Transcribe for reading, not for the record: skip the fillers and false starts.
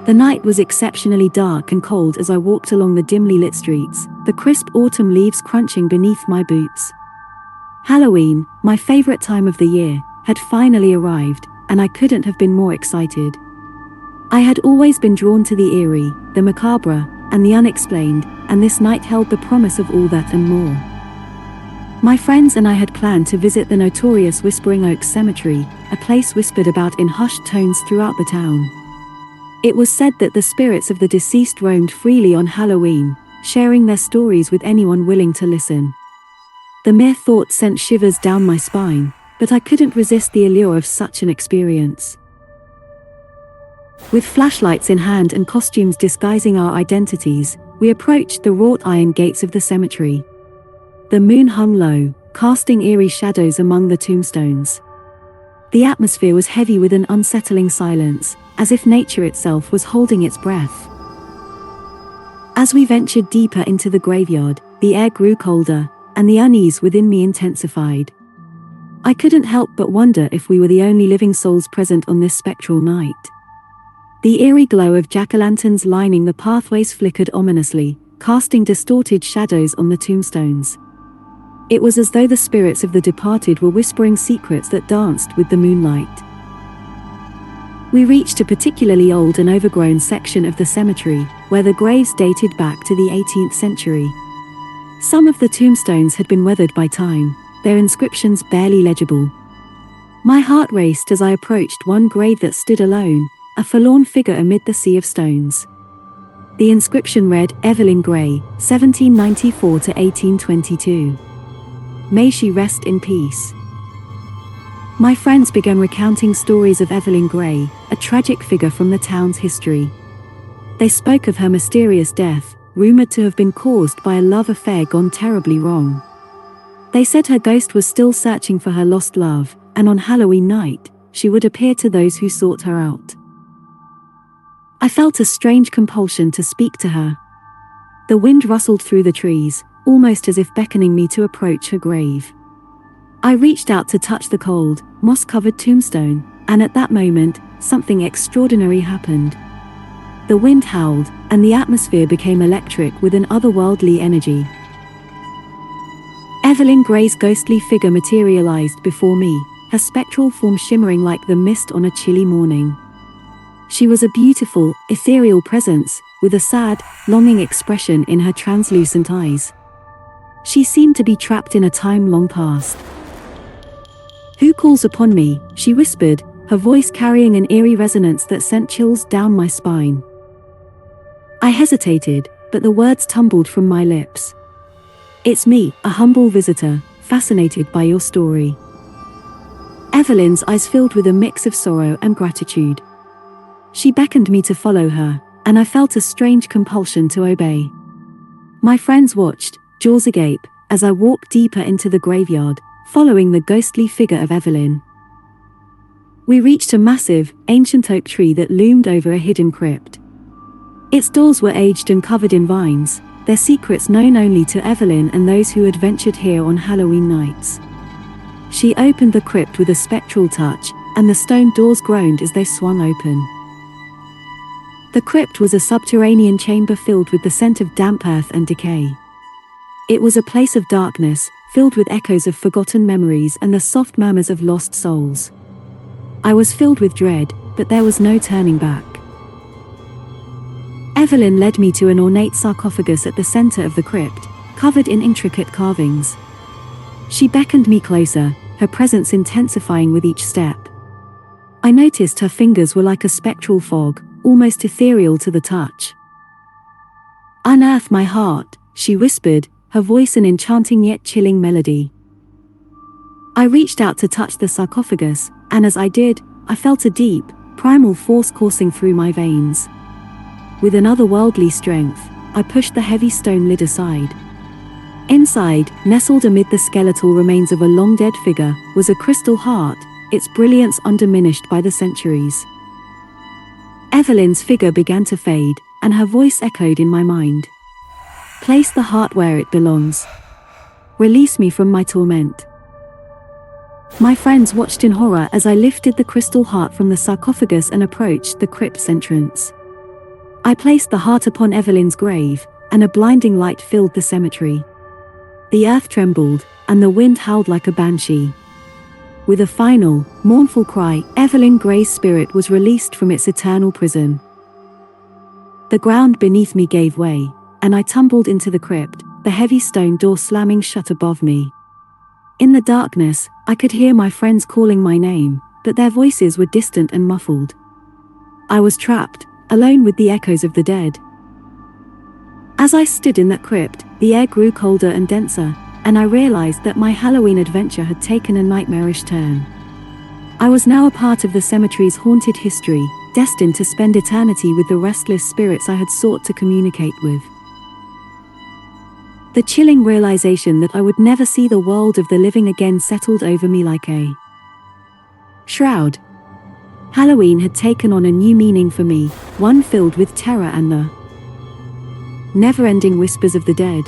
The night was exceptionally dark and cold as I walked along the dimly lit streets, the crisp autumn leaves crunching beneath my boots. Halloween, my favorite time of the year, had finally arrived, and I couldn't have been more excited. I had always been drawn to the eerie, the macabre, and the unexplained, and this night held the promise of all that and more. My friends and I had planned to visit the notorious Whispering Oaks Cemetery, a place whispered about in hushed tones throughout the town. It was said that the spirits of the deceased roamed freely on Halloween, sharing their stories with anyone willing to listen. The mere thought sent shivers down my spine, but I couldn't resist the allure of such an experience. With flashlights in hand and costumes disguising our identities, we approached the wrought iron gates of the cemetery. The moon hung low, casting eerie shadows among the tombstones. The atmosphere was heavy with an unsettling silence, as if nature itself was holding its breath. As we ventured deeper into the graveyard, the air grew colder, and the unease within me intensified. I couldn't help but wonder if we were the only living souls present on this spectral night. The eerie glow of jack-o'-lanterns lining the pathways flickered ominously, casting distorted shadows on the tombstones. It was as though the spirits of the departed were whispering secrets that danced with the moonlight. We reached a particularly old and overgrown section of the cemetery, where the graves dated back to the 18th century. Some of the tombstones had been weathered by time, their inscriptions barely legible. My heart raced as I approached one grave that stood alone, a forlorn figure amid the sea of stones. The inscription read, "Evelyn Gray, 1794 to 1822. May she rest in peace." My friends began recounting stories of Evelyn Gray, a tragic figure from the town's history. They spoke of her mysterious death, rumored to have been caused by a love affair gone terribly wrong. They said her ghost was still searching for her lost love, and on Halloween night, she would appear to those who sought her out. I felt a strange compulsion to speak to her. The wind rustled through the trees, almost as if beckoning me to approach her grave. I reached out to touch the cold, moss-covered tombstone, and at that moment, something extraordinary happened. The wind howled, and the atmosphere became electric with an otherworldly energy. Evelyn Gray's ghostly figure materialized before me, her spectral form shimmering like the mist on a chilly morning. She was a beautiful, ethereal presence, with a sad, longing expression in her translucent eyes. She seemed to be trapped in a time long past. "Who calls upon me?" she whispered, her voice carrying an eerie resonance that sent chills down my spine. I hesitated, but the words tumbled from my lips. "It's me, a humble visitor, fascinated by your story." Evelyn's eyes filled with a mix of sorrow and gratitude. She beckoned me to follow her, and I felt a strange compulsion to obey. My friends watched, jaws agape, as I walked deeper into the graveyard, following the ghostly figure of Evelyn. We reached a massive, ancient oak tree that loomed over a hidden crypt. Its doors were aged and covered in vines, their secrets known only to Evelyn and those who had ventured here on Halloween nights. She opened the crypt with a spectral touch, and the stone doors groaned as they swung open. The crypt was a subterranean chamber filled with the scent of damp earth and decay. It was a place of darkness, filled with echoes of forgotten memories and the soft murmurs of lost souls. I was filled with dread, but there was no turning back. Evelyn led me to an ornate sarcophagus at the center of the crypt, covered in intricate carvings. She beckoned me closer, her presence intensifying with each step. I noticed her fingers were like a spectral fog, almost ethereal to the touch. "Unearth my heart," she whispered, her voice an enchanting yet chilling melody. I reached out to touch the sarcophagus, and as I did, I felt a deep, primal force coursing through my veins. With an otherworldly strength, I pushed the heavy stone lid aside. Inside, nestled amid the skeletal remains of a long-dead figure, was a crystal heart, its brilliance undiminished by the centuries. Evelyn's figure began to fade, and her voice echoed in my mind. "Place the heart where it belongs. Release me from my torment." My friends watched in horror as I lifted the crystal heart from the sarcophagus and approached the crypt's entrance. I placed the heart upon Evelyn's grave, and a blinding light filled the cemetery. The earth trembled, and the wind howled like a banshee. With a final, mournful cry, Evelyn Gray's spirit was released from its eternal prison. The ground beneath me gave way, and I tumbled into the crypt, the heavy stone door slamming shut above me. In the darkness, I could hear my friends calling my name, but their voices were distant and muffled. I was trapped, alone with the echoes of the dead. As I stood in that crypt, the air grew colder and denser, and I realized that my Halloween adventure had taken a nightmarish turn. I was now a part of the cemetery's haunted history, destined to spend eternity with the restless spirits I had sought to communicate with. The chilling realization that I would never see the world of the living again settled over me like a shroud. Halloween had taken on a new meaning for me, one filled with terror and the never-ending whispers of the dead.